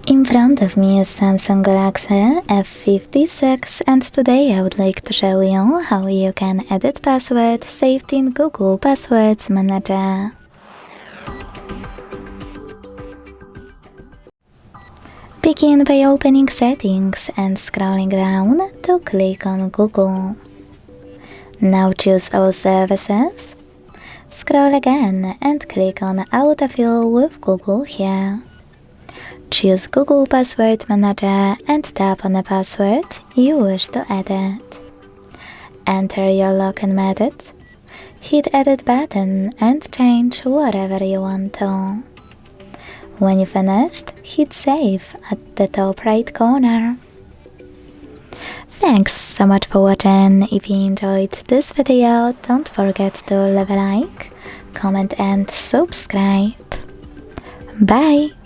In front of me is Samsung Galaxy F56 and today I would like to show you how you can edit password saved in Google Passwords Manager. Begin by opening Settings and scrolling down to click on Google. Now choose All Services. Scroll again and click on Autofill with Google here. Choose Google Password Manager and tap on the password you wish to edit. Enter your login method. Hit Edit button and change whatever you want to. When you finished, hit Save at the top right corner. Thanks so much for watching. If you enjoyed this video, don't forget to leave a like, comment and subscribe. Bye!